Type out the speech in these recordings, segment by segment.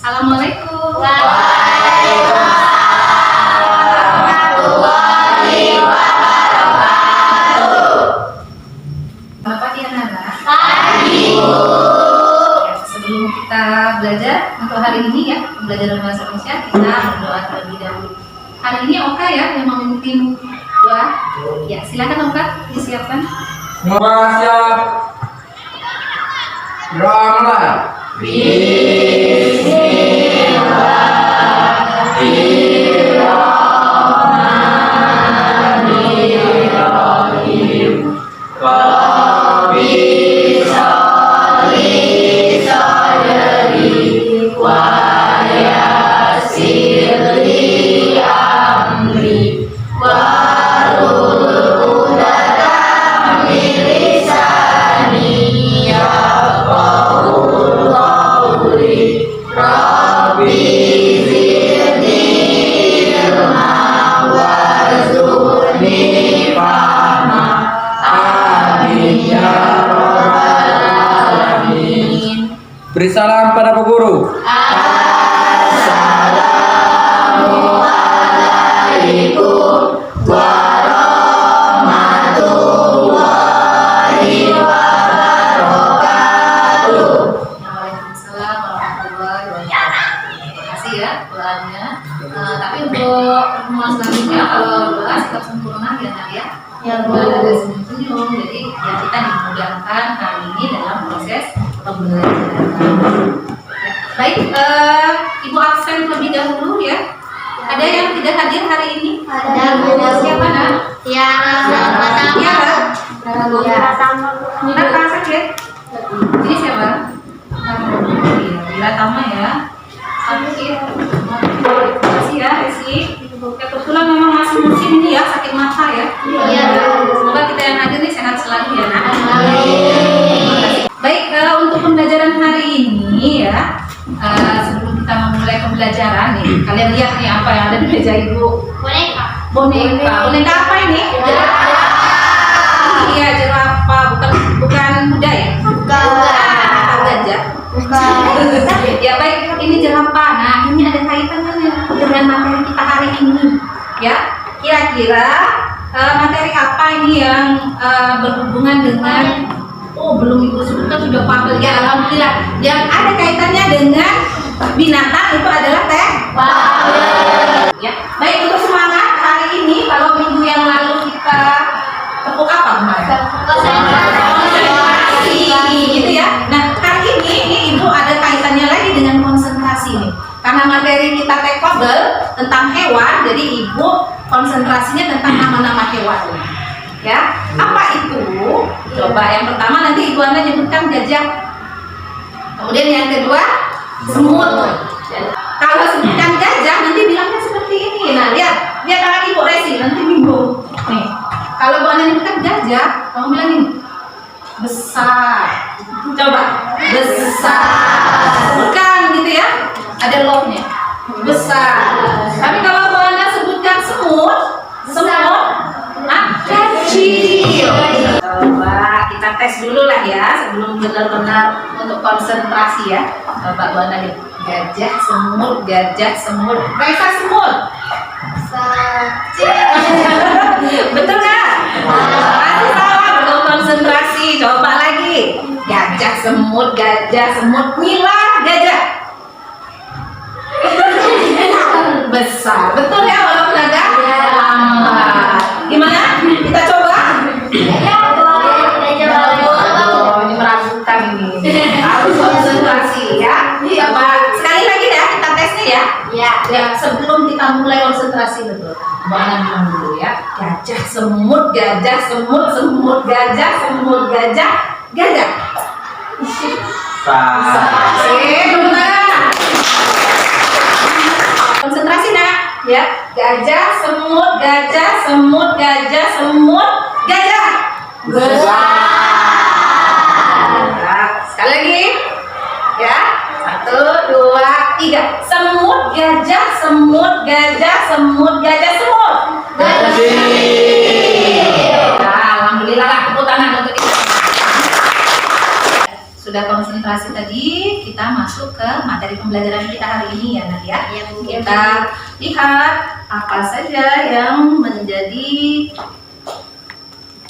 Assalamualaikum. Warahmatullahi wabarakatuh. Bapak Diana. Pagi, Bu. Ya, sebelum kita belajar untuk hari ini ya, pembelajaran bahasa Indonesia, kita berdoa terlebih dahulu. Hari ini Oka ya yang memimpin doa. Ya, silakan Oka disiapkan. Semoga siap. Doa mulai. Bismillahirrahmanirrahim. Rabbi sholli sadri wa yassir li amri wahlul uqdatam min lisani yafqahu qawli. Rabbi zidni ilma warzuqni fahma. Amin ya rabbal alamin. Beri salam pada Bu Guru. Assalamualaikum warahmatullahi wabarakatuh. Waalaikumsalam warahmatullahi wabarakatuh. Terima kasih ya doanya. Tapi untuk pertemuan selanjutnya kalau doa sikap sempurna ya Nak ya. Ada senyum-senyum. Jadi ya kita dimudahkan hari ini dalam proses pembelajaran. Ya. Baik, Ibu absen terlebih dahulu ya. Ada yang tidak hadir hari ini? Ada, Bu. Siapa Nak? Tiara. Nak absen ya. Ini siapa? Bila Tama ya. Sakit. Terima kasih ya Resi. Kebetulan memang masih musim ini ya, sakit mata ya. Iya. Semoga kita yang hadir nih sehat selalu ya Nak. Amin. Baik, untuk pembelajaran hari ini ya, sebelum kita memulai pembelajaran nih, kalian lihat nih apa yang ada di meja Ibu. Boneka apa ini? Iya, jerapah, bukan kuda ya? Atau gajah? Ya baik, ini jerapah. Nah, ini ada kaitannya dengan materi kita hari ini. Ya, kira-kira materi apa ini yang berhubungan dengan belum Ibu sebutkan sudah pabel ya, alhamdulillah. Yang ada kaitannya dengan binatang itu adalah pabel. Ya, baik, untuk semangat hari ini, kalau minggu yang lalu kita tepuk apa kemarin? Konsentrasi, gitu ya. Nah, hari ini Ibu ada kaitannya lagi dengan konsentrasi nih. Karena materi kita pabel tentang hewan, jadi Ibu konsentrasinya tentang nama-nama hewan. Ya, apa itu? Coba yang pertama nanti Ibu Anda nyebutkan gajah. Kemudian yang kedua semut. Kalau sebutkan gajah nanti bilangnya seperti ini. Nah, lihat tangan Ibu Resi nanti bingung. Nih, kalau Bu Anda nyebutkan gajah, kamu bilang ini besar. Coba besar. Bukan gitu ya? Ada love-nya. Besar. Tapi kalau Bu Anda sebutkan semut, kecil. Coba kita tes dulu lah ya sebelum benar-benar untuk konsentrasi ya. Coba Bu Anda nih, gajah semut. Resa semut. Betul nggak? Masih salah, belum konsentrasi. Coba lagi. Gajah semut. Mila gajah. Besar. Betul ya walaupun agak lambat. Gimana? Kita coba? Ini meragukan ini. Harus konsentrasi ya. Coba sekali lagi ya kita tesnya ya. Ya, sebelum kita mulai konsentrasi betul. Mbak bilang dulu ya. Gajah semut. Gajah. Benar. Konsentrasi Nak ya. Gajah semut. Nah, sekali lagi ya. 1, 2, 3. Semut gajah. Nah, alhamdulillah lah, tepuk tangan untuk kita. Sudah konsentrasi konsentrasi tadi, kita masuk ke materi pembelajaran kita hari ini ya Nak ya. Kita lihat apa saja yang menjadi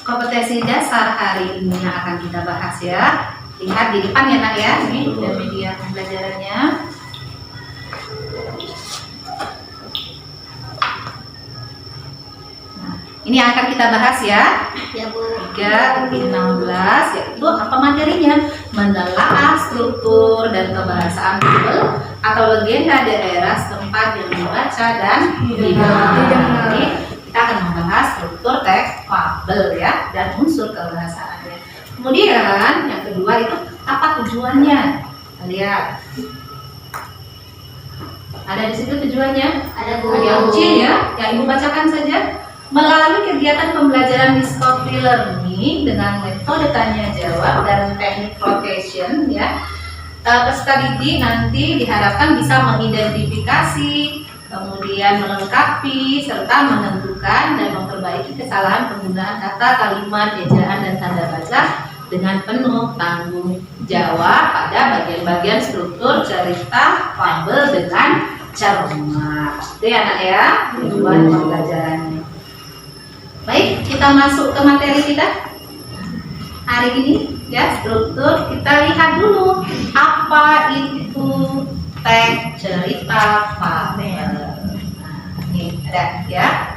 kompetensi dasar hari ini yang akan kita bahas ya. Lihat di depan ya Nak ya, ini udah media pembelajarannya. Nah, ini yang akan kita bahas ya. Ya Bu. 3-16 yaitu apa materinya? Menelaah struktur dan kebahasaan fabel atau legenda daerah setempat yang dibaca dan didengar. Jadi kita akan membahas struktur teks fabel ya dan unsur kebahasaannya. Kemudian yang kedua itu apa tujuannya? Lihat. Ada di situ tujuannya? Ada Bu. Yang kecil ya, yang Ibu bacakan saja. Melalui kegiatan pembelajaran discovery learning dengan metode tanya jawab dan teknik rotation ya, peserta didik nanti diharapkan bisa mengidentifikasi, kemudian melengkapi serta menentukan dan memperbaiki kesalahan penggunaan kata, kalimat, ejaan dan tanda baca dengan penuh tanggung jawab pada bagian-bagian struktur cerita fabel dengan cermat. Itu ya Nak ya, tujuan pembelajarannya. Baik, kita masuk ke materi kita hari ini ya, struktur. Kita lihat dulu apa itu teks cerita fabel. Nah, ini ada ya.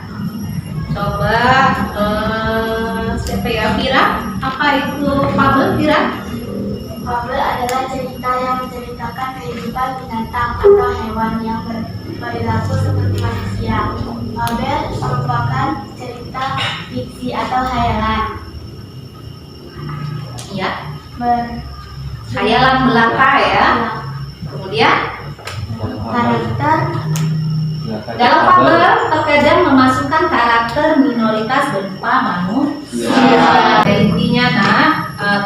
Coba siapa ya, Vira? Apa itu fabel, Vira? Fabel adalah cerita yang menceritakan kehidupan binatang atau hewan yang berperilaku seperti manusia. Fabel merupakan cerita fiksi atau khayalan. Iya. Khayalan belaka ya. Kemudian Karakter dalam fabel terkadang memasukkan karakter minoritas berupa manusia. Intinya nah,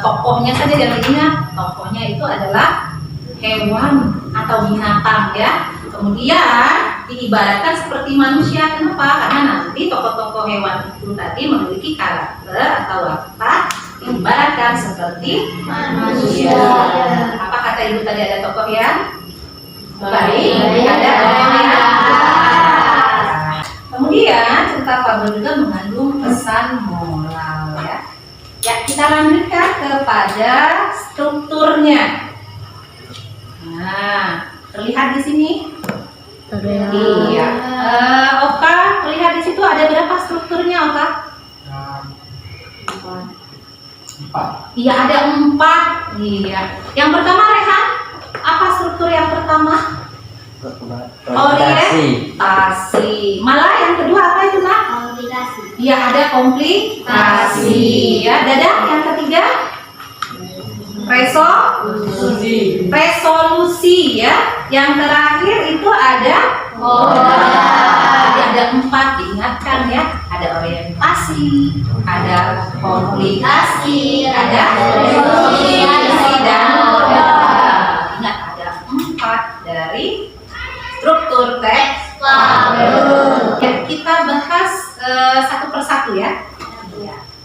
tokohnya saja yang ingat, tokohnya itu adalah hewan atau binatang ya. Kemudian diibaratkan seperti manusia. Kenapa? Karena nanti tokoh-tokoh hewan itu tadi memiliki karakter atau watak diibaratkan seperti manusia. Apa kata Ibu tadi, ada tokoh yang baik, ada tokoh yang jahat. Kemudian cerita fabel juga mengandung pesan moral ya. Ya, kita lanjutkan kepada strukturnya. Nah, terlihat di sini. Iya. Oka, terlihat di situ ada berapa strukturnya, Oka? 4. Iya, ada 4. Iya. Yang pertama, Rehan, apa struktur yang pertama? Orientasi. Malah yang kedua apa itu, Nak? komunikasi. Iya, ada komplikasi. Ya, Dadah, yang ketiga? Resolusi ya. Yang terakhir itu ada ada 4, diingatkan ya. Ada orientasi, ada komunikasi, ada resolusi dan ingat ada 4 dari struktur teks fabel. Ya, kita bahas satu persatu ya.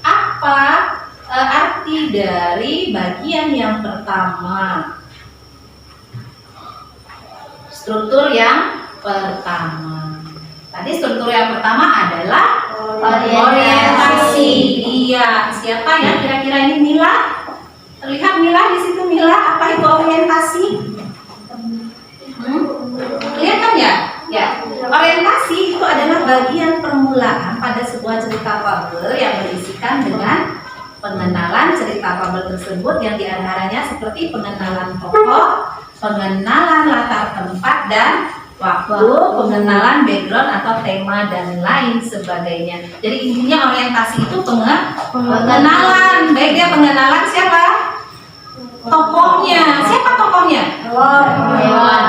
Apa arti dari bagian yang pertama? Struktur yang pertama. Tadi struktur yang pertama adalah orientasi. Iya, siapa ya kira-kira ini? Mila? Terlihat Mila di situ, Mila. Apa itu orientasi? Kelihatan ya? Ya. Orientasi itu adalah bagian permulaan pada sebuah cerita fabel yang berisikan dengan pengenalan cerita fabel tersebut yang diantaranya seperti pengenalan tokoh, pengenalan latar tempat dan waktu, pengenalan background atau tema dan lain sebagainya. Jadi intinya orientasi itu pengenalan. Baik ya, pengenalan siapa? Tokohnya. Siapa tokohnya? Hewan.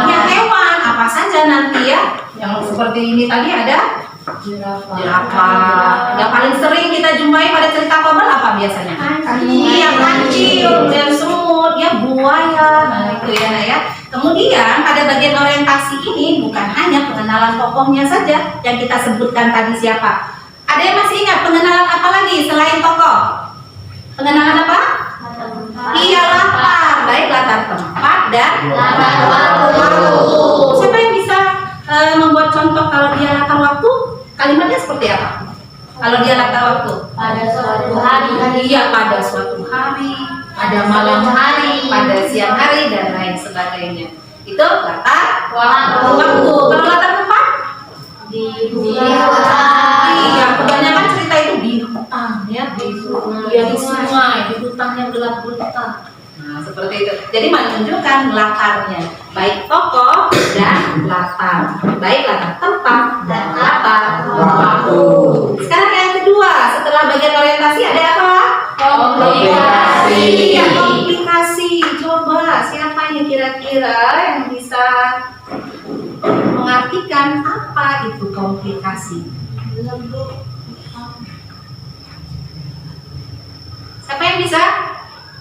Ya, hewan. Apa saja nanti ya? Yang seperti ini tadi ada jerapah. Yang paling sering kita jumpai pada cerita fabel apa biasanya? Iya, kancil, dan semut, ya buaya. Nah, itu ya, Nak ya. Kemudian pada bagian orientasi ini bukan hanya pengenalan tokohnya saja yang kita sebutkan tadi siapa. Ada yang masih ingat pengenalan apa lagi selain tokoh? Pengenalan apa? Iya, latar. Baik, latar tempat dan Latar waktu. Siapa yang bisa membuat contoh kalau dia latar waktu? Kalimatnya seperti apa? Kalau dia latar waktu? Pada suatu hari. Iya, pada suatu hari, pada malam hari, pada siang hari, dan lain sebagainya. Itu latar waktu. Kalau latar tempat? Di hutan. Iya, kebanyakan cerita itu di hutan ya, di sungai, di hutan yang gelap gulita. Nah, seperti itu. Jadi menunjukkan latarnya, baik tokoh dan latar, baik latar tempat dan latar waktu. Sekarang yang kedua, setelah bagian orientasi ada apa? Komplikasi. Iya, komplikasi. Coba siapa yang kira-kira yang bisa mengartikan apa itu komplikasi? Siapa yang bisa?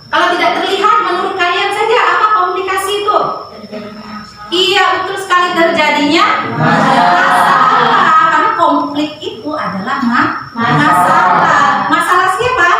Kalau tidak terlihat menurut kalian saja apa komplikasi itu? Iya, betul sekali, terjadinya masalah. Karena konflik itu adalah masalah. Masalah siapa?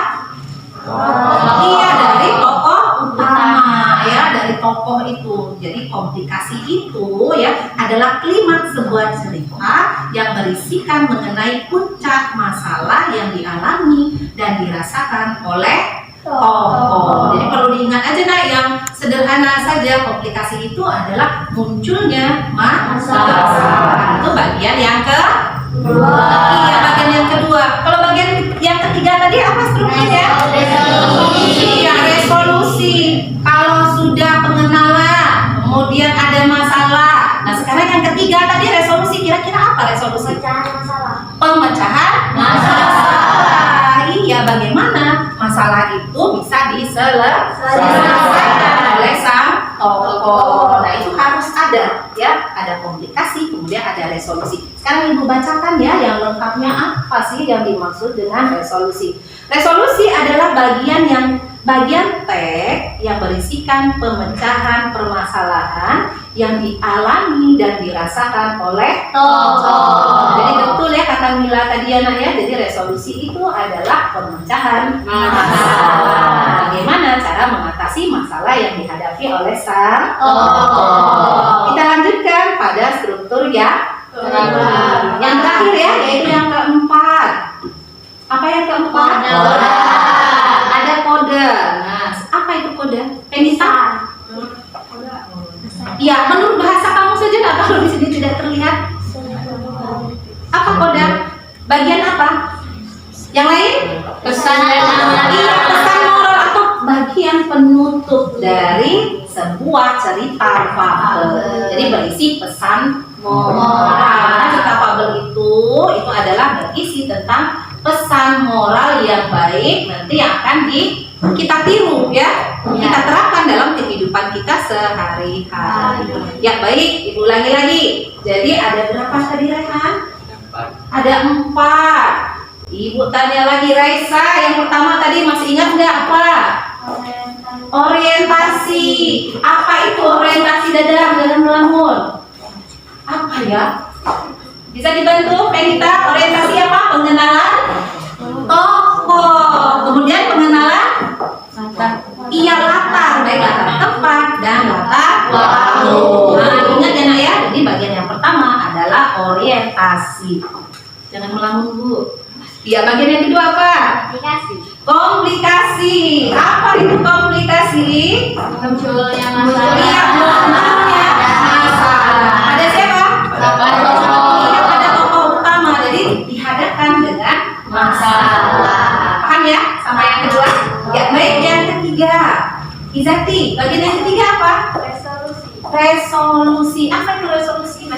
Iya, dari tokoh utama ya, dari tokoh itu. Jadi komplikasi itu ya adalah klimaks sebuah cerita yang berisikan mengenai puncak masalah yang dialami dan dirasakan oleh tokoh. Jadi perlu diingat aja nak, yang sederhana saja, komplikasi itu adalah munculnya masalah. Itu bagian yang kedua. Iya, bagian yang kedua. Kalau bagian yang ketiga tadi apa strukturnya? Iya, resolusi. Kalau sudah pengenalan, kemudian ada masalah. Nah, sekarang yang ketiga tadi resolusi. Kira-kira apa resolusi? Pemecahan masalah. Iya, bagaimana masalah itu bisa diselesaikan oleh sang tokoh. Nah, itu harus ada ya, ada komplikasi, kemudian ada resolusi. Sekarang Ibu bacakan ya yang lengkapnya apa sih yang dimaksud dengan resolusi. Resolusi adalah bagian teks yang berisikan pemecahan permasalahan yang dialami dan dirasakan oleh tokoh. Jadi betul ya kata Mila tadi ya nak ya. Jadi resolusi itu adalah pemecahan masalah. Bagaimana cara mengatasi masalah yang dihadapi oleh sang tokoh. Kita lanjutkan pada struktur yang terakhir ya, yaitu yang keempat. Apa yang keempat? Ada kode. Nah, apa itu kode? Penisa? Ya, menurut bahasa kamu saja nggak, kalau di sini tidak terlihat. Apa kode? Bagian apa? Yang lain? Pesan moral. Iya, pesan moral atau bagian penutup dari sebuah cerita fabel. Jadi berisi pesan moral. Karena cerita fabel itu adalah berisi tentang pesan moral yang baik nanti yang akan kita tiru ya, kita terapkan dalam kehidupan kita sehari-hari. Ya baik, Ibu ulangi lagi. Jadi ada berapa tadi Rehan? Ada 4. Ibu tanya lagi Raisa, yang pertama tadi masih ingat nggak apa? Orientasi. Apa itu orientasi dalam melamun? Apa ya? Bisa dibantu Penita? Orientasi apa? Pengenalan tokoh. Kemudian pengenalan iya latar, baik latar tempat dan latar waktu. Nah, ingat ya nak ya. Jadi bagian yang pertama adalah orientasi. Jangan melamun Bu. Iya, bagian yang kedua apa? Komplikasi. Apa itu komplikasi? Munculnya Iya, munculnya masalah. Ada siapa? Iya, ada tokoh utama. Jadi dihadapkan dengan masalah. Paham ya? Sama yang kedua. Ya, baik. Yang ketiga, Izati. Bagian yang ketiga apa? Resolusi. Apa itu resolusi?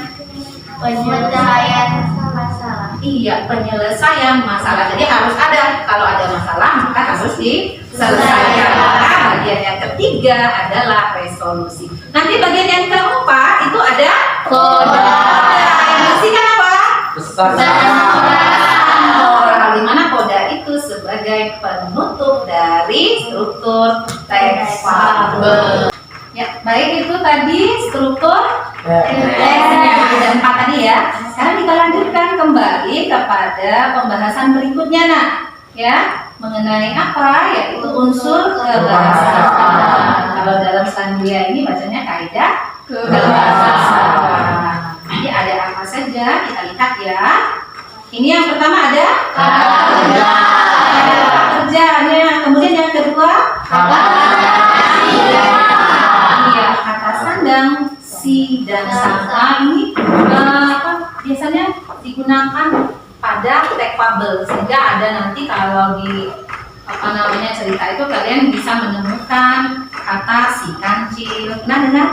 Penyelesaian masalah. Iya, penyelesaian masalah. Jadi harus ada. Kalau ada masalah maka harus diselesaikan. Maka bagian yang ketiga adalah resolusi. Nanti bagian yang keempat itu ada kode. Yang berisikan apa? Pesan Moral. Di mana kode itu sebagai penutup dari struktur teks fabel. Ya, baik, itu tadi struktur teksnya. Ada 4 tadi ya. Sekarang kita lanjutkan kembali kepada pembahasan berikutnya nak. Ya, mengenai apa? Yaitu unsur kebahasaan. Kalau dalam Selandia ini bacanya kaidah kebahasaan. Jadi ada apa saja? Kita lihat ya. Ini yang pertama ada kata kerjanya. Kemudian yang kedua iya, kata sandang, si dan sangka ini biasanya digunakan pada tekfabel, sehingga ada nanti kalau di cerita itu kalian bisa menemukan kata si kancil, dengar?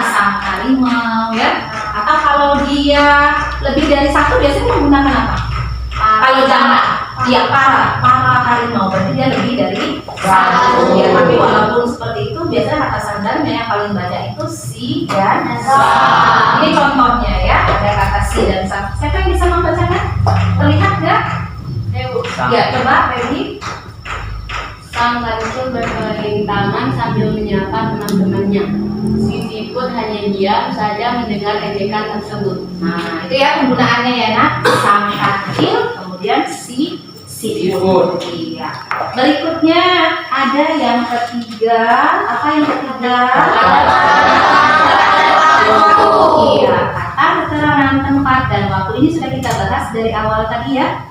Sang harimau ya. Atau kalau dia lebih dari satu biasanya menggunakan apa? Kalau jamak, dia para harimau, berarti dia lebih dari satu ya. Tapi walaupun seperti itu, biasanya kata sandangnya yang paling banyak itu si dan sa. Ini contohnya ya, ada kata si dan sa. Siapa yang bisa membacakan? Terlihat nggak? Ya, coba Feby. Sang kancil berkeliling taman sambil menyapa teman-temannya. Si siput hanya diam saja mendengar ejekan tersebut. Nah, itu ya penggunaannya ya nak. Sang kancil, kemudian si siput. Iya. Berikutnya ada yang ketiga. Apa yang ketiga? Iya, kata keterangan tempat dan waktu. Ini sudah kita bahas dari awal tadi ya.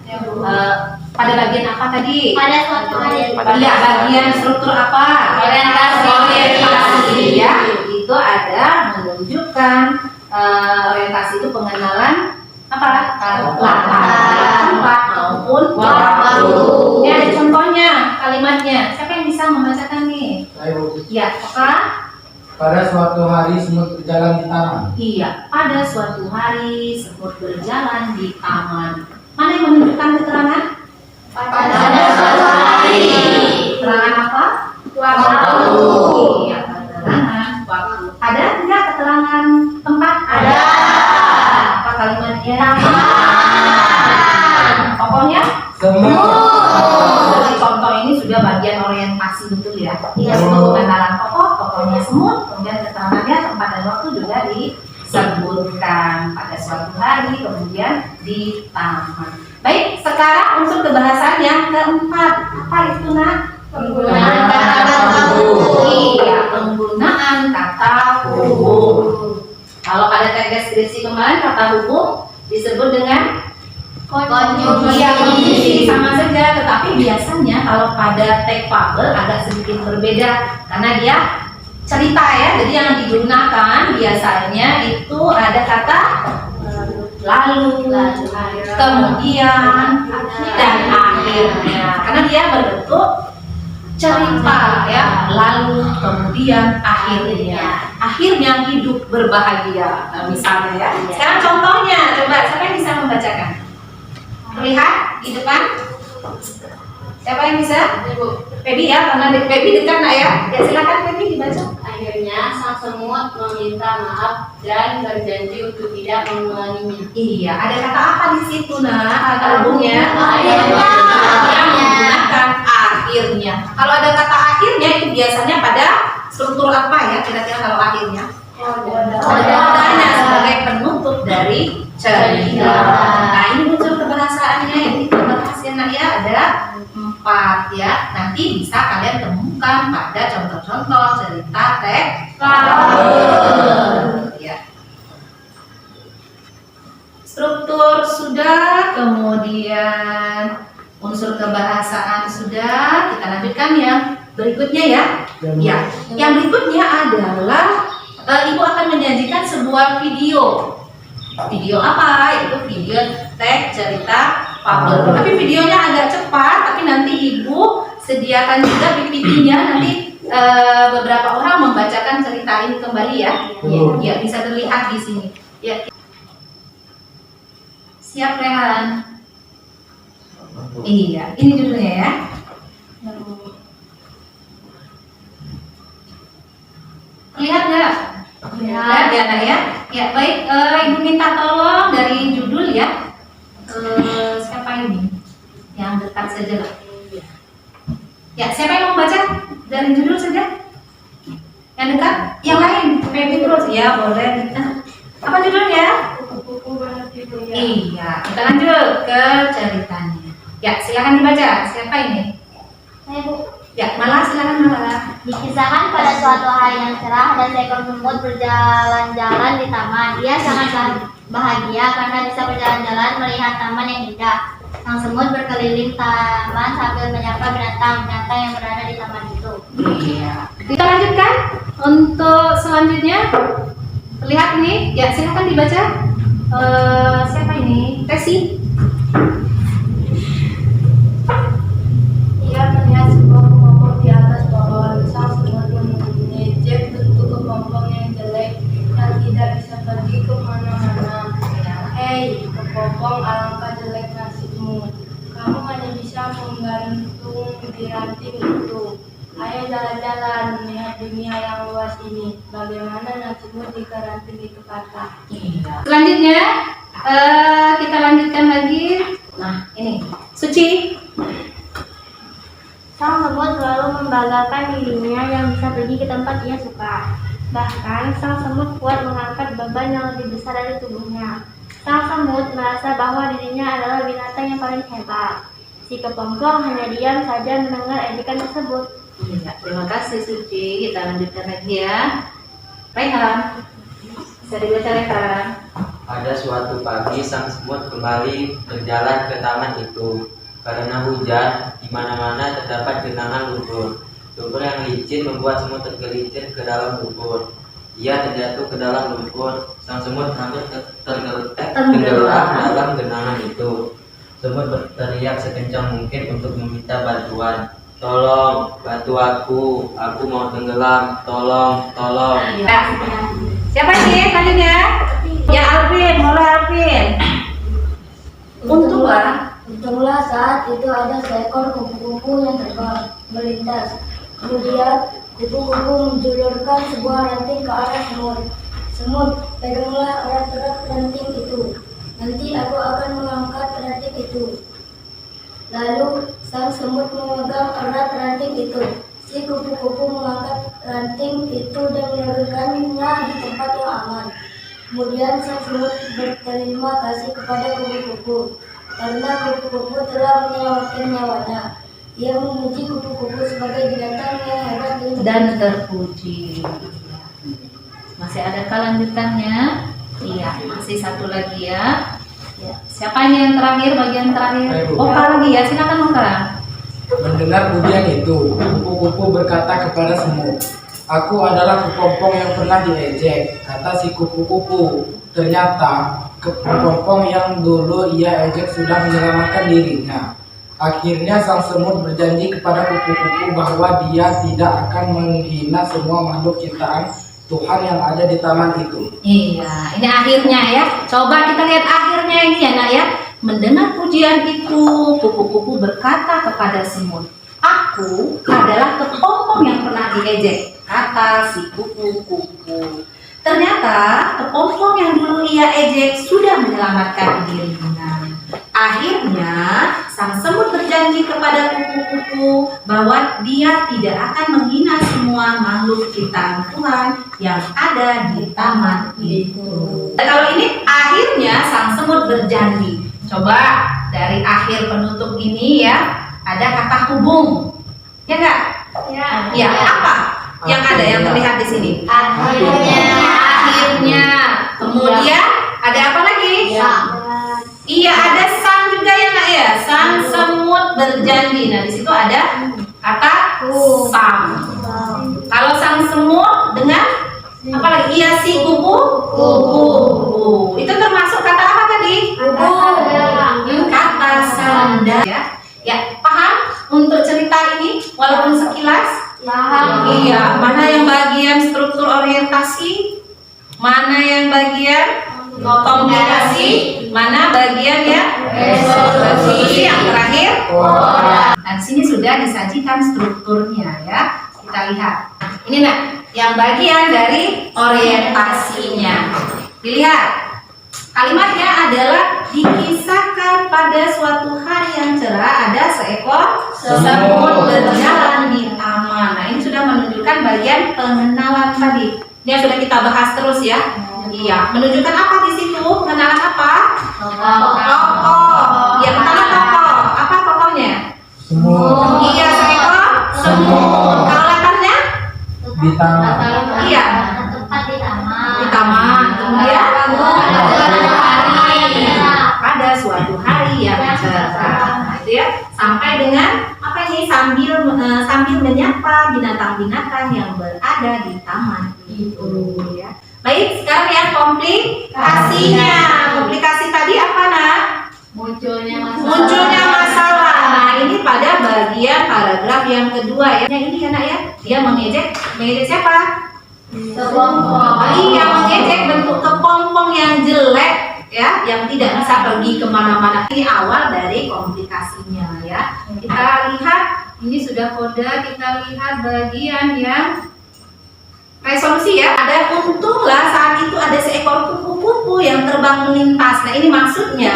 Pada bagian apa tadi? Pada suatu hari. Iya, bagian struktur apa? Orientasi ya. Itu ada menunjukkan orientasi itu pengenalan apa? Tempat maupun waktu. Ini ada contohnya kalimatnya. Siapa yang bisa membacakan nih? Ya, apa? Pada suatu hari semut berjalan di taman. Iya, pada suatu hari semut berjalan di taman. Mana yang menunjukkan keterangan? Pada suatu hari. Keterangan apa? Waktu. Iya, keterangan waktu. Ada tidak keterangan tempat? Ada. Apa kalimatnya? Pokoknya Semut. contoh ini sudah bagian orientasi betul ya. Iya. Pengenalan pokoknya semut, kemudian keterangannya tempat dan waktu juga disebutkan pada suatu hari, kemudian di taman. Baik, sekarang unsur kebahasaan yang keempat. Apa itu nak? Penggunaan kata hubung. Iya, penggunaan kata hubung. Kalau pada teks deskripsi kemarin kata hubung disebut dengan Konjungsi. iya, konjungsi sama saja, tetapi biasanya kalau pada tekfabel agak sedikit berbeda karena dia cerita ya. Jadi yang digunakan biasanya itu ada kata lalu, kemudian dan akhirnya, karena dia berbentuk cerita ya. Lalu, kemudian, akhirnya hidup berbahagia. Nah, misalnya ya. Sekarang contohnya, coba siapa yang bisa membacakan? Terlihat di depan? Siapa yang bisa? Feby ya, karena Feby dekat nak ya. Ya silakan Feby dibaca. Akhirnya sang semut meminta maaf dan berjanji untuk tidak mengulanginya. Iya, ada kata apa di situ nak? Kata hubungnya? Akhirnya. Yang menggunakan akhirnya. Kalau ada kata akhirnya itu biasanya pada struktur apa ya? Kira-kira kalau akhirnya? Kodanya sebagai penutup dari cerita. Nah, ini unsur kebahasaannya yang kita bahas ya nak ya, ada 4 ya. Nanti bisa kalian temukan pada contoh-contoh cerita tekfabel ya. Struktur sudah, kemudian unsur kebahasaan sudah. Kita lanjutkan yang berikutnya ya. Ya, yang berikutnya adalah Ibu akan menyajikan sebuah video. Video apa? Itu video teks cerita fabel. Tapi videonya agak cepat, tapi nanti Ibu sediakan juga PPT-nya. Nanti beberapa orang membacakan cerita ini kembali ya. Ya, bisa terlihat di sini. Ya. Siap Rehan? Iya, ini judulnya ya. Lihat nggak? Lihat ya nak ya. Ya baik, Ibu minta tolong dari judul ya. Siapa ini? Yang dekat saja lah. Ya, siapa yang mau baca dari judul saja? Yang dekat? Yang lain? Feby terus? Ya boleh. Apa judulnya? Kupu-kupu berhenti goyang. Iya, kita lanjut ke ceritanya. Ya, silakan dibaca. Siapa ini? Saya Bu. Ya, Mala, silakan Mala. Dikisahkan pada suatu hari yang cerah, ada seekor semut berjalan-jalan di taman. Dia sangat bahagia karena bisa berjalan-jalan melihat taman yang indah. Sang semut berkeliling taman sambil menyapa binatang-binatang yang berada di taman itu. Iya. Kita lanjutkan untuk selanjutnya. Lihat ini, ya silakan dibaca. Siapa ini? Tesi. Ia melihat sebuah kepompong di atas pohon. Sang semut mengejek bentuk kepompong yang jelek yang tidak bisa pergi kemana-mana. Hei, kepompong, alangkah jelek nasibmu. Kamu hanya bisa menggantung di ranting itu. Ayo jalan-jalan melihat dunia yang luas ini. Bagaimana nasibmu jika ranting itu patah? Iya. Selanjutnya kita lanjutkan lagi. Nah, ini Suci. Sang semut selalu membanggakan dirinya yang bisa pergi ke tempat ia suka. Bahkan sang semut kuat mengangkat beban yang lebih besar dari tubuhnya. Sang semut merasa bahwa dirinya adalah binatang yang paling hebat. Si kepompong hanya diam saja mendengar ejekan tersebut. Iya, terima kasih Suci. Kita lanjutkan lagi ya. Rehan. Bisa dibaca Rehan. Pada suatu pagi sang semut kembali berjalan ke taman itu. Karena hujan, di mana-mana terdapat genangan lumpur. Lumpur yang licin membuat semut tergelincir ke dalam lumpur. Ia terjatuh ke dalam lumpur. Sang semut hampir tenggelam dalam genangan itu. Semut berteriak sekencang mungkin untuk meminta bantuan. Tolong, bantu aku mau tenggelam. Tolong, tolong. Ya. Siapa sih selanjutnya? Ya Alvin, mulai Alvin. Untunglah saat itu ada seekor kupu-kupu yang terbang melintas. Kemudian kupu-kupu menjulurkan sebuah ranting ke arah semut. Semut, peganglah erat-erat ranting itu. Nanti aku akan mengangkat ranting itu. Lalu sang semut memegang erat ranting itu. Si kupu-kupu mengangkat ranting itu dan menurunkannya di tempat yang aman. Kemudian sang semut berterima kasih kepada kupu-kupu karena kupu-kupu telah menyelamatkan nyawanya. Ia memuji kupu-kupu sebagai binatang yang hebat Dan terpuji. Masih adakah lanjutannya? Iya, masih satu lagi ya. Ya. Siapa ini yang terakhir, bagian terakhir? Oka lagi ya, silakan Oka. Mendengar pujian itu, kupu-kupu berkata kepada semut, "Aku adalah kepompong yang pernah diejek," kata si kupu-kupu. Ternyata kepompong yang dulu ia ejek sudah menyelamatkan dirinya. Akhirnya sang semut berjanji kepada kupu-kupu bahwa dia tidak akan menghina semua makhluk ciptaan Tuhan yang ada di taman itu. Iya, ini akhirnya ya. Coba kita lihat akhirnya ini ya nak ya. Mendengar pujian itu, kupu-kupu berkata kepada semut, "Aku adalah kepompong yang pernah diejek," kata si kupu-kupu. Ternyata kepompong yang dulu ia ejek sudah menyelamatkan dirinya. Akhirnya sang semut berjanji kepada kupu-kupu bahwa dia tidak akan menghina semua makhluk ciptaan Tuhan yang ada di taman itu. Dan kalau ini akhirnya sang semut berjanji. Coba dari akhir penutup ini ya, ada kata hubung. Ya enggak? Ya. Ya, apa yang ada yang terlihat di sini? Akhirnya. Kemudian ada apa lagi? Iya, ada sang juga ya nak ya. Sang semut berjanji. Nah di situ ada kata sang. Kalau sang semut dengan apa lagi? Iya si kupu-kupu. Itu termasuk kata apa tadi? Kata sandang. Ya, paham untuk cerita ini walaupun sekilas? Paham. Iya, mana yang bagian struktur orientasi? Mana yang bagian komunikasi? Mana bagian ya? Ekspresi. Yang terakhir? Nah, di sini sudah disajikan strukturnya ya. Kita lihat. Ini nak, yang bagian dari orientasinya. Dilihat. Kalimatnya adalah dikisahkan pada suatu hari yang cerah ada seekor semut berjalan di taman. Nah, ini sudah menunjukkan bagian pengenalan tadi. Ini sudah kita bahas terus ya. Iya, menunjukkan apa di situ? Pengenalan apa? Tokoh. Ya, pertama tokoh. Apa tokoh Semut. Iya, seekor semut. Kalau latarnya? Di taman. Iya, Tempat di taman. di taman. Kemudian pada suatu hari yang cerah, gitu ya. Sampai dengan apa ini sambil menyapa binatang-binatang yang berada di taman itu, ya. Baik, sekarang yang komplikasinya. Komplikasi tadi apa, Nak? Munculnya masalah. Nah, ini pada bagian paragraf yang kedua ya. Yang ini ya, Nak ya. Dia mengejek siapa? Iya, mengejek bentuk kepompong yang jelek ya, yang tidak bisa pergi kemana-mana. Ini awal dari komplikasinya ya. Kita lihat, ini sudah kode. Kita lihat bagian yang resolusi ya. Ada untunglah saat itu ada seekor kupu-kupu yang terbang melintas. Nah, ini maksudnya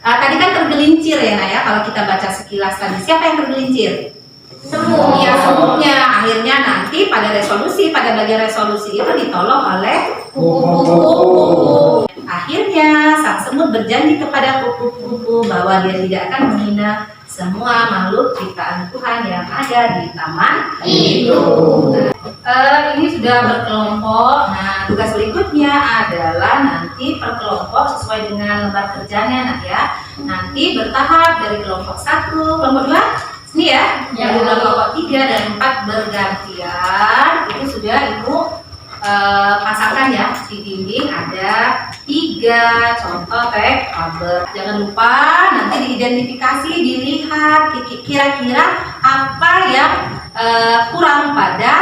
tadi kan tergelincir ya, Nah ya. Kalau kita baca sekilas tadi, siapa yang tergelincir? Semut. Ya, semutnya. Akhirnya nanti pada bagian resolusi itu ditolong oleh kupu-kupu. Akhirnya sang semut berjanji kepada kupu-kupu bahwa dia tidak akan menghina semua makhluk ciptaan Tuhan yang ada di taman itu. Ini sudah berkelompok. Nah, tugas berikutnya adalah nanti per kelompok sesuai dengan lembar kerjanya, Nak ya. Nanti bertahap dari kelompok 1, kelompok 2 ini ya, yang kelompok 3 dan 4 bergantian. Itu sudah Ibu pasangkan ya di dinding, ada 3 contoh teks fabel. Jangan lupa nanti diidentifikasi, dilihat kira-kira apa yang kurang pada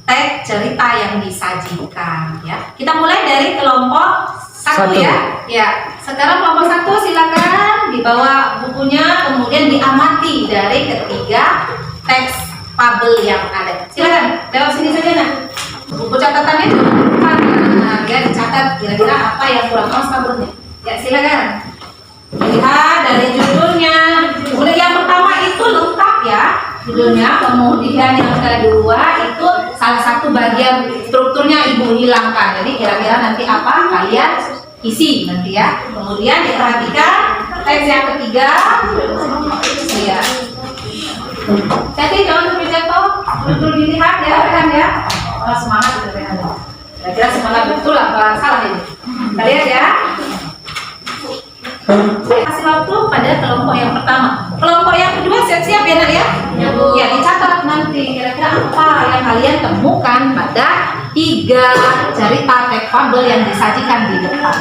teks cerita yang disajikan ya. Kita mulai dari kelompok 1 ya. Ya, sekarang kelompok 1 silakan dibawa bukunya, kemudian diamati dari ketiga teks fabel yang ada. Silakan lewat sini saja, Nak. Buku catatannya itu ya, dicatat kira-kira apa yang kurang fabelnya. Ya, silakan. Lihat dari judulnya. Kemudian yang pertama itu lengkap ya judulnya, kemudian yang kedua itu salah satu bagian strukturnya Ibu hilangkan. Jadi kira-kira nanti apa kalian isi nanti ya. Kemudian diperhatikan teks yang ketiga. Ya. Jadi jangan sampai jatuh, betul dilihat ya rekan ya. Oh, semangat gitu rekan. Kira-kira semangat betul apa salah ini? Kita lihat ya. Kasih waktu pada kelompok yang pertama. Kelompok yang kedua siap-siap ya, Nak ya? Ya, dicatat nanti kira-kira apa yang kalian temukan pada 3 cerita teks fabel yang disajikan di depan.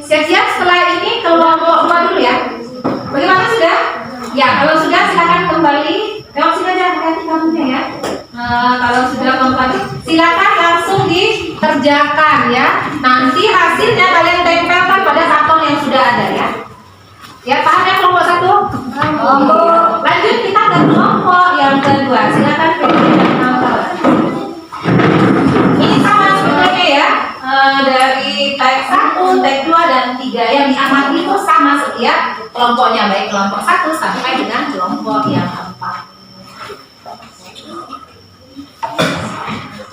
Siap-siap, setelah ini kelompok 2 dulu ya. Bagaimana sudah? Ya, kalau sudah silakan kembali. Lewat sini aja, hati-hati kamunya ya. Kalau sudah kembali, silakan langsung dikerjakan ya. Nanti hasilnya kalian tempelkan pada karton yang sudah ada ya. Ya, paham ya kelompok 1? Lanjut kita ke kelompok yang kedua. Silakan pilih nomor. Ini sama sebenarnya ya. Dari teks 1, teks 2 dan 3 yang diamati itu sama setiap kelompoknya, baik kelompok 1 sampai dengan kelompok yang 4.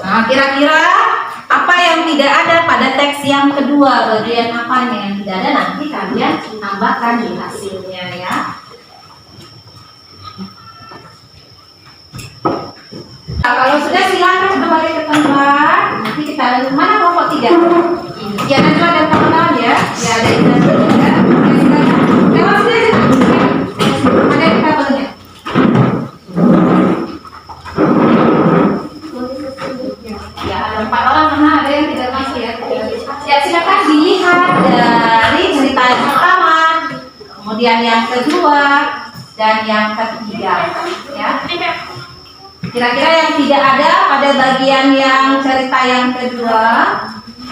Nah, kira-kira apa yang tidak ada pada teks yang kedua, bagian apanya yang tidak ada, nanti kalian tambahkan di hasilnya ya. Nah, kalau sudah silakan kembali ke tempat. Nanti kita lihat mana kelompok 3. Ya, Najwa dan kawan-kawan ya. Ya, ada di sana juga. Ya, silakan. Lewat sini aja. Ada di kabelnya. Ya, ada 4 orang, mana ada yang tidak masuk ya. Ya, silakan dilihat dari cerita yang pertama, kemudian yang kedua, dan yang ketiga. Ya. Kira-kira yang tidak ada pada bagian yang cerita yang kedua.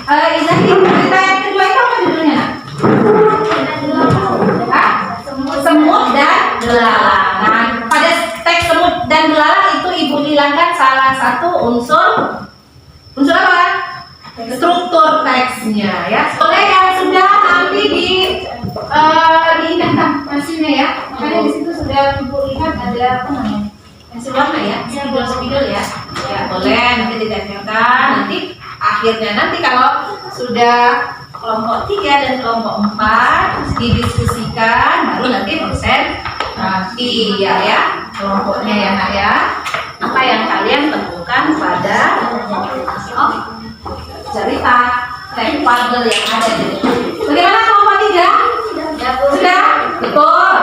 Cerita yang kedua itu apa judulnya? Semut dan belalang. Nah, pada teks semut dan belalang itu Ibu hilangkan salah satu unsur apa? Struktur teksnya ya. Oleh yang sudah nanti diindahkan hasilnya ya. Makanya di situ sudah Ibu lihat ada apa namanya? Pensil warna ya, spidol ya. Ya, boleh nanti ditempelkan. Nanti akhirnya nanti kalau sudah kelompok 3 dan kelompok 4 didiskusikan, baru nanti dosen Iya ya, kelompoknya ya nak ya. Apa yang kalian temukan pada cerita teks fabel yang ada di sini? Bagaimana kelompok 3? Sudah? Betul.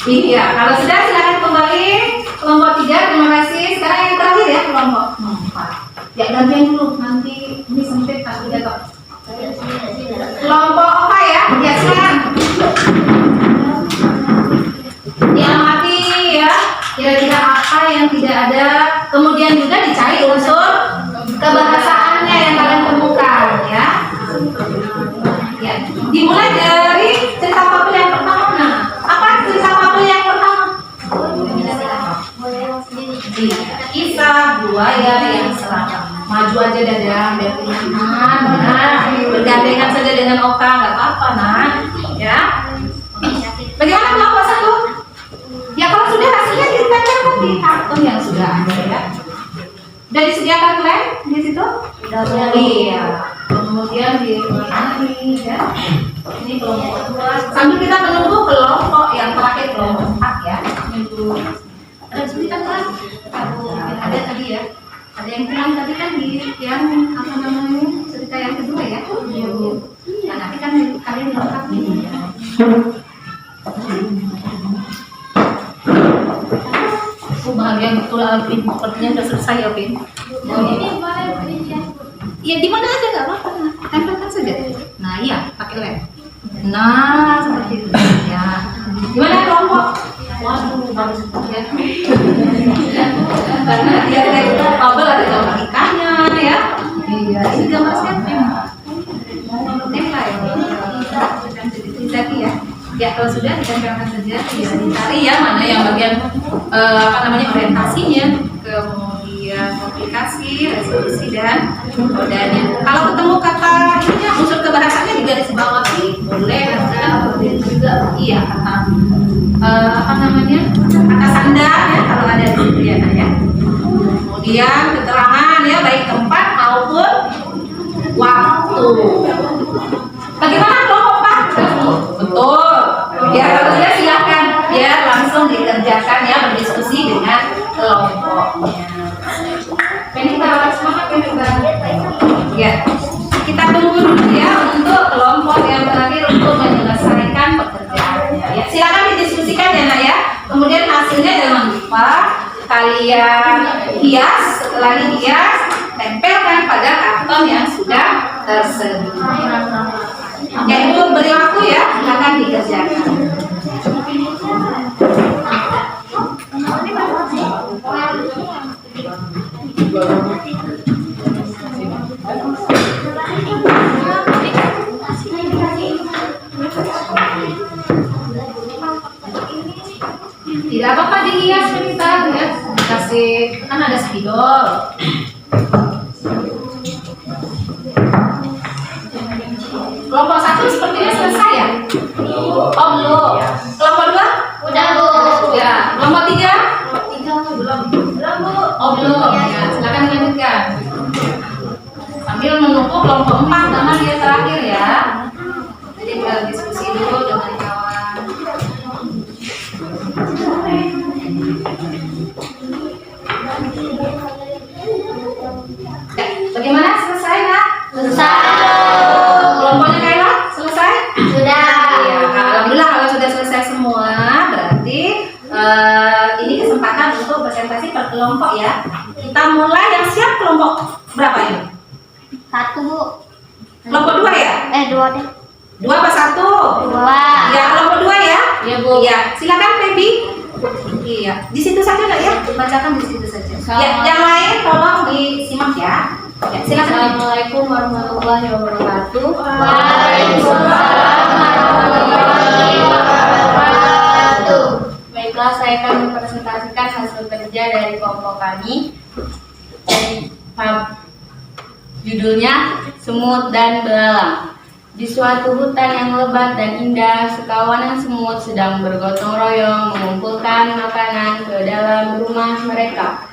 Iya, kalau sudah silakan kembali kelompok 3. Terima kasih. Sekarang yang terakhir ya, kelompok 4. Ya gantian dulu, nanti ini sempit tak udah kok. Kelompok apa ya? Ya silakan. Diamati ya, kira-kira apa yang tidak ada. Kemudian juga dicari unsur kebahasaannya yang kalian temukan ya. Ya, dimulai dari cerita fabel yang pertama. Nah, apa cerita fabel yang pertama? Kisah buaya yang serakah. Maju aja dadang, biar pilihan. Nah, bergandengan saja dengan Oka, nggak apa-apa nah. Ya. Bagaimana kelompok 1? Ya kalau sudah hasilnya ditempelkan di karton yang sudah ada ya. Sudah disediakan lem di situ? Sudah. Iya. Kemudian di ini ya. Ini kelompok 2. Sambil kita menunggu kelompok yang terakhir, kelompok 4 ya. Ada kesulitan kan? Ada tadi ya. Ada yang bilang tadi kan di yang apa namanya cerita yang kedua ya. Nah nanti kan kalian lengkap nih. Aku bahagia betul Alvin. Sepertinya sudah selesai ya Alvin. Ya di mana aja nggak apa-apa. Tempelkan saja. Nah iya pakai lem. Nah seperti itu ya. Gimana kelompok? Waduh bagus ya. Karena dia ada fabel, ada gambar ikannya ya. Iya ini gambar siapa ya? Nela ya. Ya kalau sudah ditempelkan saja, bisa dicari ya mana yang bagian apa namanya orientasinya, kemudian komplikasi, resolusi dan kodanya. Kalau ketemu kata ininya unsur kebahasaannya di garis bawahi boleh, juga iya kata apa namanya kata sandar ya kalau ada di situ ya nah, ya. Kemudian keterangan ya baik tempat maupun waktu. Bagaimana kelompok 4? Betul. Ya kalau sudah silakan ya langsung dikerjakan ya berdiskusi dengan kelompoknya. Ini kita harus semangat ya kita. Ya kita tunggu dulu ya untuk kelompok yang terakhir untuk menyelesaikan pekerjaannya. Ya silakan didiskusikan ya nak ya. Kemudian hasilnya jangan lupa kalian hias, setelah dihias tempelkan pada karton yang sudah tersedia. Yaitu beri waktu ya, silakan dikerjakan. Tidak apa-apa dihias kita ya, kasih kan ada spidol. Kelompok 1 sepertinya selesai ya? Oh belum. Kelompok 2? Udah Bu. Ya. Kelompok 3? Belum. Belum Bu. Oh belum. Ya, silakan lanjutkan. Sambil menunggu kelompok 4 karena dia terakhir ya. Jadi kita diskusi dulu dengan kawan. Ya, bagaimana selesai nak? Selesai. Kelompoknya Kayla selesai? Sudah. Ya, alhamdulillah kalau sudah selesai semua berarti ini kesempatan untuk presentasi per kelompok ya. Kita mulai yang siap kelompok berapa ini? 1 Bu. Kelompok 2 ya? 2 deh. 2 apa 1? 2. Ya, kelompok 2 ya? Iya Bu. Iya, silakan Feby. Iya, di situ saja lah ya, bacakan di situ saja. Ya, yang lain tolong disimak ya. Ya, silakan. Assalamualaikum warahmatullahi wabarakatuh. Waalaikumsalam warahmatullahi wabarakatuh. Baiklah, saya akan mempresentasikan hasil kerja dari kelompok kami. Judulnya Semut dan Belalang. Di suatu hutan yang lebat dan indah, sekawanan semut sedang bergotong royong mengumpulkan makanan ke dalam rumah mereka.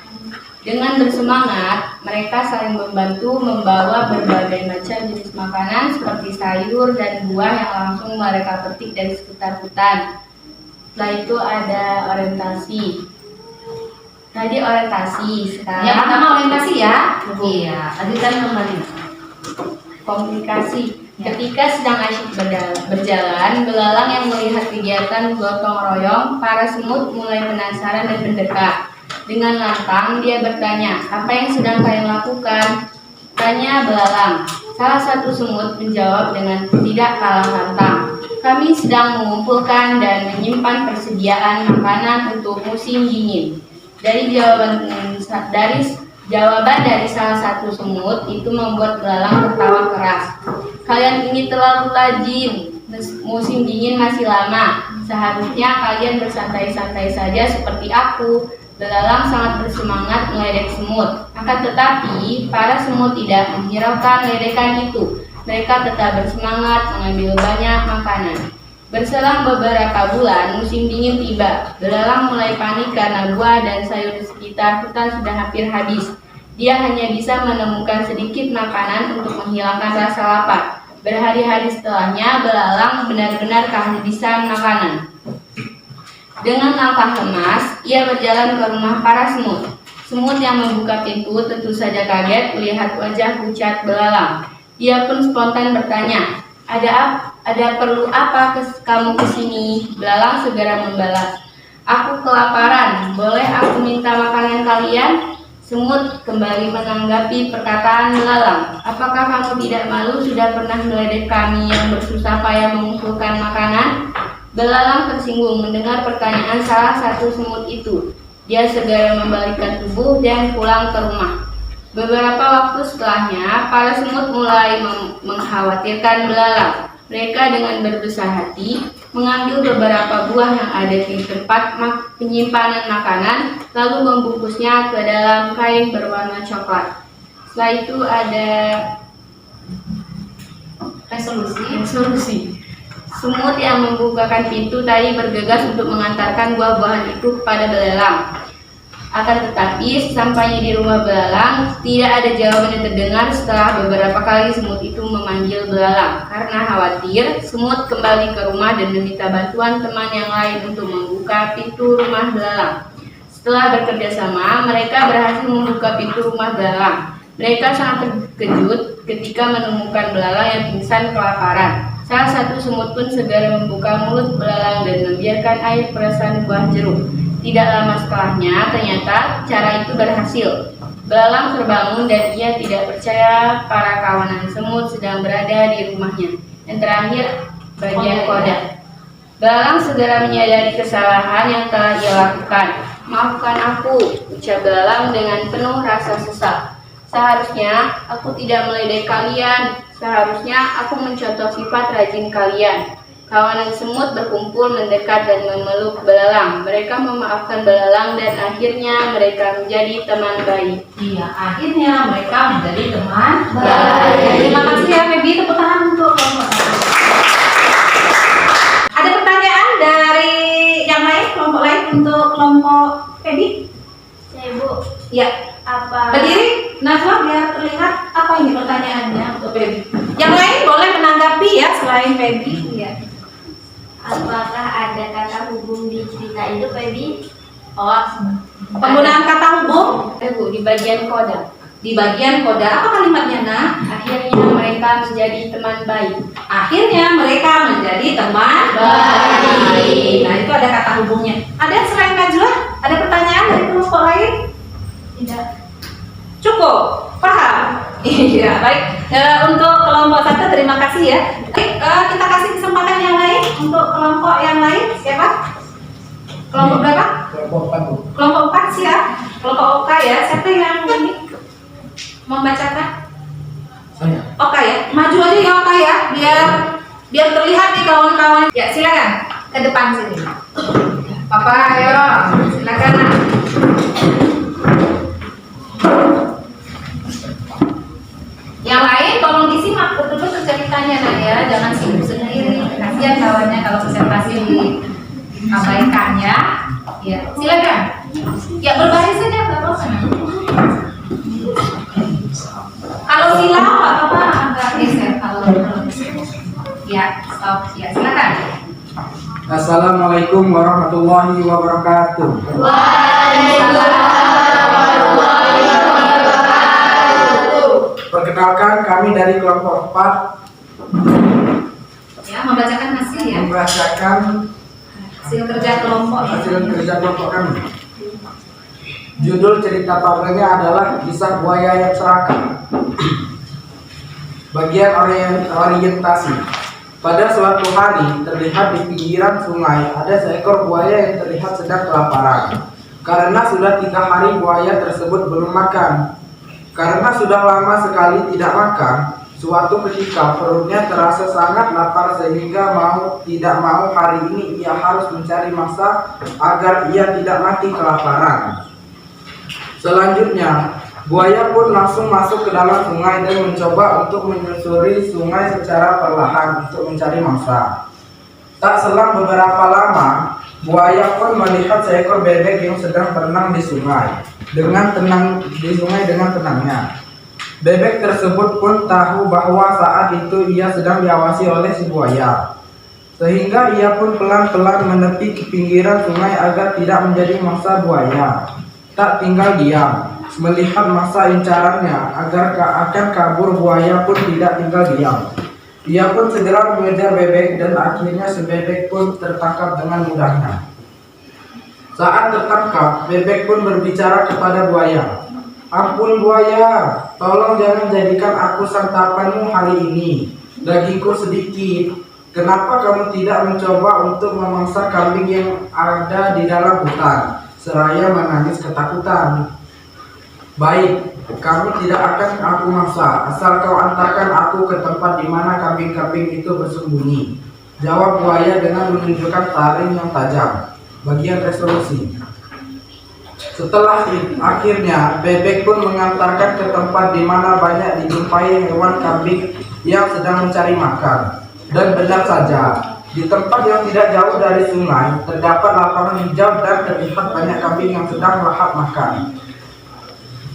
Dengan bersemangat, mereka saling membantu membawa berbagai macam jenis makanan seperti sayur dan buah yang langsung mereka petik dari sekitar hutan. Setelah itu ada orientasi. Tadi orientasi, sekarang Yang pertama orientasi ya. Ibu. Iya, lanjutkan kembali. komunikasi. Ya. Ketika sedang asyik berjalan, belalang yang melihat kegiatan gotong royong, para semut mulai penasaran dan mendekat. Dengan lantang, dia bertanya, "Apa yang sedang kalian lakukan?" Tanya belalang. Salah satu semut menjawab dengan tidak kalah lantang, "Kami sedang mengumpulkan dan menyimpan persediaan makanan untuk musim dingin." Dari jawaban dari salah satu semut itu membuat belalang tertawa keras. "Kalian ini terlalu rajin. Musim dingin masih lama. Seharusnya kalian bersantai-santai saja seperti aku." Belalang sangat bersemangat meledek semut. Akan tetapi, para semut tidak menghiraukan ledekan itu. Mereka tetap bersemangat mengambil banyak makanan. Berselang beberapa bulan, musim dingin tiba. Belalang mulai panik karena buah dan sayur di sekitar hutan sudah hampir habis. Dia hanya bisa menemukan sedikit makanan untuk menghilangkan rasa lapar. Berhari-hari setelahnya, belalang benar-benar kehabisan makanan. Dengan langkah lemas, ia berjalan ke rumah para semut. Semut yang membuka pintu tentu saja kaget melihat wajah pucat belalang. Dia pun spontan bertanya, Ada perlu apa kamu kesini?" Belalang segera membalas, "Aku kelaparan, boleh aku minta makanan kalian?" Semut kembali menanggapi perkataan belalang, "Apakah kamu tidak malu sudah pernah meledek kami yang bersusah payah mengumpulkan makanan?" Belalang tersinggung mendengar pertanyaan salah satu semut itu. Dia segera membalikkan tubuh dan pulang ke rumah. Beberapa waktu setelahnya, para semut mulai mengkhawatirkan belalang. Mereka dengan berbesar hati mengambil beberapa buah yang ada di tempat penyimpanan makanan, lalu membungkusnya ke dalam kain berwarna coklat. Setelah itu ada resolusi. Semut yang membukakan pintu tadi bergegas untuk mengantarkan buah-buahan itu kepada belalang. Akan tetapi, sesampainya di rumah belalang, tidak ada jawaban yang terdengar setelah beberapa kali semut itu memanggil belalang. Karena khawatir, semut kembali ke rumah dan meminta bantuan teman yang lain untuk membuka pintu rumah belalang. Setelah bekerja sama, mereka berhasil membuka pintu rumah belalang. Mereka sangat terkejut ketika menemukan belalang yang pingsan kelaparan. Salah satu semut pun segera membuka mulut belalang dan membiarkan air perasan buah jeruk. Tidak lama setelahnya, ternyata cara itu berhasil. Belalang terbangun dan ia tidak percaya para kawanan semut sedang berada di rumahnya. Yang terakhir, bagian koda. Belalang segera menyadari kesalahan yang telah ia lakukan. "Maafkan aku," ucap belalang dengan penuh rasa sesal. "Seharusnya aku tidak meledek kalian. Seharusnya aku mencontoh sifat rajin kalian." Kawanan semut berkumpul mendekat dan memeluk belalang. Mereka memaafkan belalang dan akhirnya mereka menjadi teman baik. Iya, akhirnya mereka menjadi teman baik. Terima kasih ya, Febi. Tepuk tangan untuk kelompok. Ada pertanyaan dari yang lain, kelompok lain untuk kelompok Febi? Ya, Ibu. Ya. Apa? Berdiri, Najwa, biar terlihat apa ini pertanyaannya untuk Febi. Yang lain boleh menanggapi ya selain Febi. Iya. Apakah ada kata hubung di cerita itu, Febi? Oh, penggunaan kata hubung Bu, di bagian koda. di bagian koda apa kalimatnya, Nah? Akhirnya mereka menjadi teman baik. Akhirnya mereka menjadi teman baik. Nah, itu ada kata hubungnya. Ada selain Najwa? Ada pertanyaan dari kelompok lain? Tidak. Cukup, paham? Iya, baik. Untuk kelompok satu terima kasih ya. Baik, kita kasih kesempatan yang lain untuk kelompok yang lain. Siapa? Kelompok berapa? Kelompok 4, Bu. Kelompok 4 siap. Kelompok Oka ya. Siapa yang ini membacakan? Saya. Oka ya. Maju aja ya Oka ya, biar terlihat nih kawan-kawan. Ya, silakan ke depan sini. Papa, ayo. Silakan. Yang lain tolong disimak betul-betul ceritanya, Nak ya. Jangan sibuk sendiri. Kasihan kawannya kalau presentasi diabaikan ya. Ya, silakan. Ya, berbaris saja Bapak. Kalau silau nggak apa-apa, agak geser kalau ya, stop. Ya, silakan. Assalamualaikum warahmatullahi wabarakatuh. Perkenalkan, kami dari kelompok 4 Ya, membacakan hasil ya. membacakan Hasil kerja kelompok ya. hasil kerja kelompok kami. Judul cerita tabelnya adalah Kisah Buaya yang Serakah. Bagian orientasi. Pada suatu hari, terlihat di pinggiran sungai ada seekor buaya yang terlihat sedang kelaparan. Karena sudah 3 hari buaya tersebut belum makan. Karena sudah lama sekali tidak makan, suatu ketika perutnya terasa sangat lapar sehingga mau tidak mau hari ini ia harus mencari mangsa agar ia tidak mati kelaparan. Selanjutnya, buaya pun langsung masuk ke dalam sungai dan mencoba untuk menyusuri sungai secara perlahan untuk mencari mangsa. Tak selang beberapa lama, buaya pun melihat seekor bebek yang sedang berenang di sungai dengan tenangnya. Bebek tersebut pun tahu bahwa saat itu ia sedang diawasi oleh si buaya, sehingga ia pun pelan-pelan menepi ke pinggiran sungai agar tidak menjadi mangsa buaya. Tak tinggal diam, melihat masa incarannya agar akan kabur, buaya pun tidak tinggal diam. Ia pun segera mengejar bebek dan akhirnya si bebek pun tertangkap dengan mudahnya. Saat tertangkap, bebek pun berbicara kepada buaya. Ampun buaya, tolong jangan jadikan aku santapanmu hari ini. Dagingku sedikit. Kenapa kamu tidak mencoba untuk memangsa kambing yang ada di dalam hutan? Seraya menangis ketakutan. Baik, kamu tidak akan aku mangsa, asal kau antarkan aku ke tempat di mana kambing-kambing itu bersembunyi. Jawab buaya dengan menunjukkan taring yang tajam. Bagian resolusi. Setelah itu, akhirnya bebek pun mengantarkan ke tempat di mana banyak dijumpai hewan kambing yang sedang mencari makan. Dan benar saja, di tempat yang tidak jauh dari sungai terdapat lapangan hijau dan terlihat banyak kambing yang sedang lahap makan.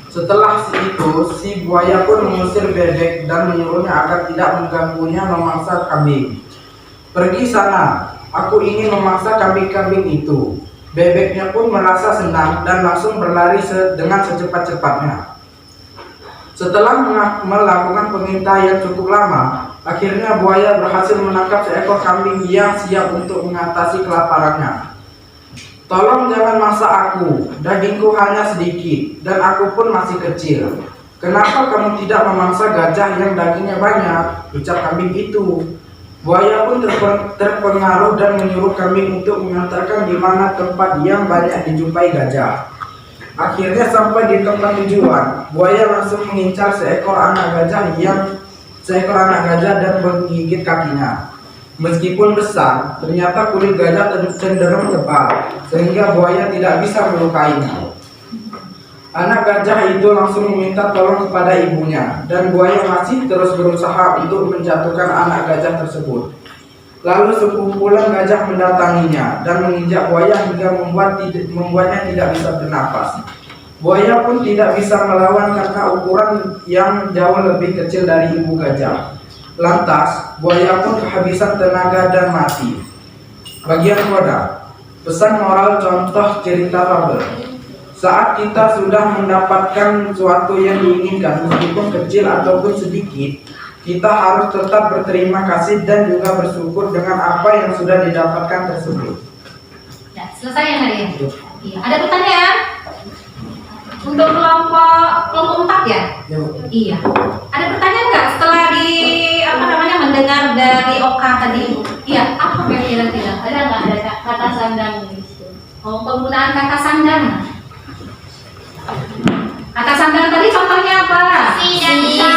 Setelah itu, si buaya pun mengusir bebek dan menyuruhnya agar tidak mengganggunya memangsa kambing. Pergi sana, aku ingin memangsa kambing-kambing itu. Bebeknya pun merasa senang dan langsung berlari dengan secepat-cepatnya. Setelah melakukan pengintaian cukup lama, akhirnya buaya berhasil menangkap seekor kambing yang siap untuk mengatasi kelaparannya. Tolong jangan mangsa aku, dagingku hanya sedikit dan aku pun masih kecil. Kenapa kamu tidak memangsa gajah yang dagingnya banyak? Ucap kambing itu. Buaya pun terpengaruh dan menyuruh kambing untuk mengantarkan di mana tempat yang banyak dijumpai gajah. Akhirnya sampai di tempat tujuan, buaya langsung mengincar seekor anak gajah dan menggigit kakinya. Meskipun besar, ternyata kulit gajah cenderung tebal, sehingga buaya tidak bisa melukainya. Anak gajah itu langsung meminta tolong kepada ibunya, dan buaya masih terus berusaha untuk menjatuhkan anak gajah tersebut. Lalu sekumpulan gajah mendatanginya dan menginjak buaya hingga membuatnya tidak bisa bernafas. Buaya pun tidak bisa melawan karena ukuran yang jauh lebih kecil dari ibu gajah. Lantas, buaya pun kehabisan tenaga dan mati. Bagian koda. Pesan moral contoh cerita fabel. Saat kita sudah mendapatkan sesuatu yang diinginkan, meskipun kecil ataupun sedikit, kita harus tetap berterima kasih dan juga bersyukur dengan apa yang sudah didapatkan tersebut. Ya, selesai ya Nadia? Iya. Ada pertanyaan? Untuk kelompok 4 ya? Ya, Iya. Ada pertanyaan nggak setelah mendengar dari Oka tadi? Iya. Apa kira-kira? Ada nggak ada kata sandang di situ? Oh, penggunaan kata sandang. Kata sandang tadi contohnya apa? Si dan sa.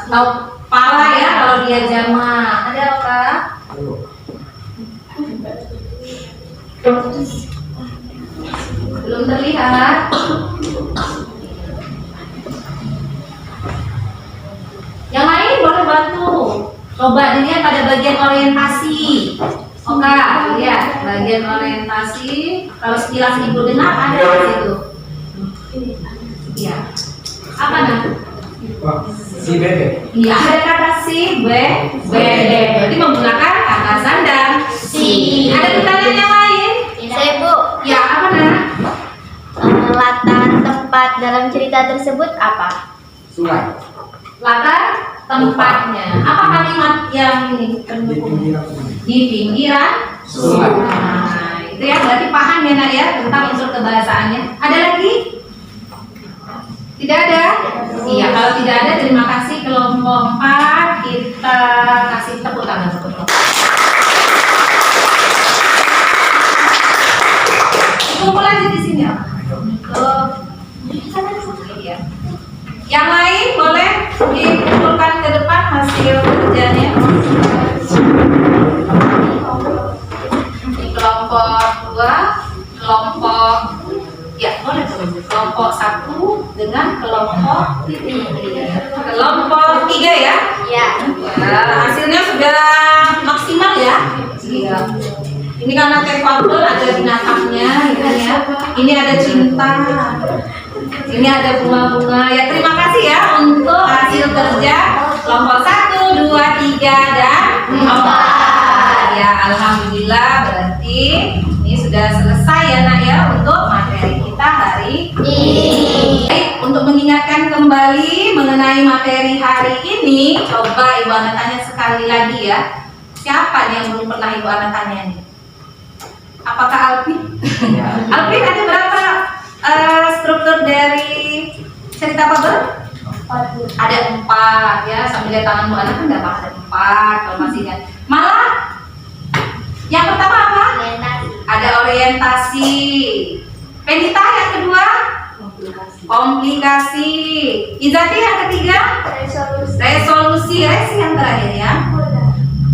Atau pala ya kalau dia jamak. Ada apa? Belum terlihat. Yang lain boleh bantu. Coba dilihat pada bagian orientasi. Oke, lihat bagian orientasi. Kalau sekilas ibu dengar ada di situ. Iya. Apa nak? si bebek. Iya, ada kata si bebek. Berarti menggunakan kata sandang. Si. Ada pertanyaan yang lain? Saya Bu, Ya, apa nak? latar tempat dalam cerita tersebut apa? Sungai. Latar tempatnya. Apa kalimat yang ini Di pinggiran sungai. di pinggiran Sungai. Nah, itu ya berarti paham ya nak ya tentang unsur kebahasaannya. Ada lagi? Tidak ada? Iya, kalau tidak ada terima kasih kelompok 4 kita kasih tepuk tangan untuk kelompok. Kumpul aja di sini ya. Iya. Yang lain boleh dikumpulkan ke depan hasil kerjanya. Di kelompok 2, kelompok ya boleh kelompok 1 dengan kelompok 3 ya. Ya. Nah, hasilnya sudah maksimal ya. Iya. Ini karena fabel ada binatangnya, gitu ya. Ini ada cinta. Ini ada bunga-bunga. Ya terima kasih ya untuk hasil kerja kelompok 1, 2, 3 dan 4. Ya alhamdulillah berarti ini sudah selesai ya nak ya untuk materi kita hari ini. Baik, untuk mengingatkan kembali mengenai materi hari ini, coba Ibu Ana tanya sekali lagi ya. Siapa nih yang belum pernah Ibu Ana tanya nih? Apakah Alvin? Ya. Alvin ada berapa struktur dari cerita fabel? Ada 4 ya. Sambil lihat tangan Bu Ana kan dapat ada 4 kalau masih ingat. Malah yang pertama apa? Ada orientasi. Penita yang kedua? Komplikasi. Izati yang ketiga? Resolusi. Resi yang terakhir ya?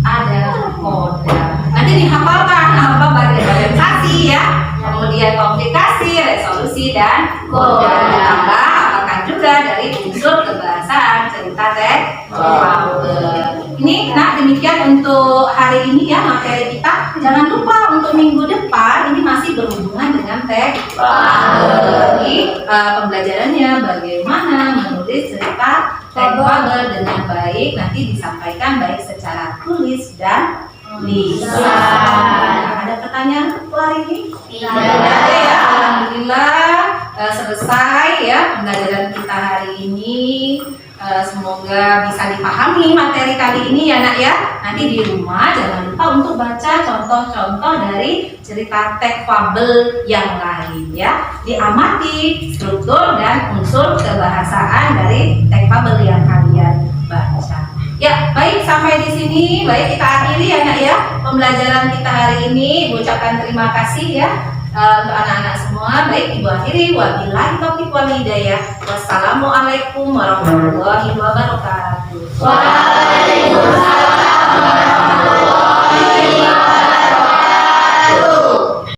Ada koda. Nanti dihafalkan apa bagian orientasi ya, kemudian komplikasi, resolusi dan koda. Ditambah hafalkan juga dari unsur kebahasaan cerita teks fabel. Ini nah demikian untuk hari ini ya materi kita. Jangan lupa untuk minggu depan ini masih berhubungan dengan teks fabel. Jadi pembelajarannya bagaimana menulis cerita teks fabel dengan baik nanti disampaikan baik secara tulis dan lisan. Ada pertanyaan untuk hari ini? Tidak ada ya. Alhamdulillah selesai ya pembelajaran kita hari ini. Semoga bisa dipahami materi kali ini ya nak ya. Nanti di rumah jangan lupa untuk baca contoh-contoh dari cerita teks fabel yang lain ya. Diamati struktur dan unsur kebahasaan dari teks fabel yang kalian baca. Ya, baik sampai di sini. Baik kita akhiri ya nak ya pembelajaran kita hari ini. Ibu ucapkan terima kasih ya untuk anak-anak semua. Baik Ibu akhiri. Wabillahi taufiq wal hidayah. Wassalamualaikum warahmatullahi wabarakatuh.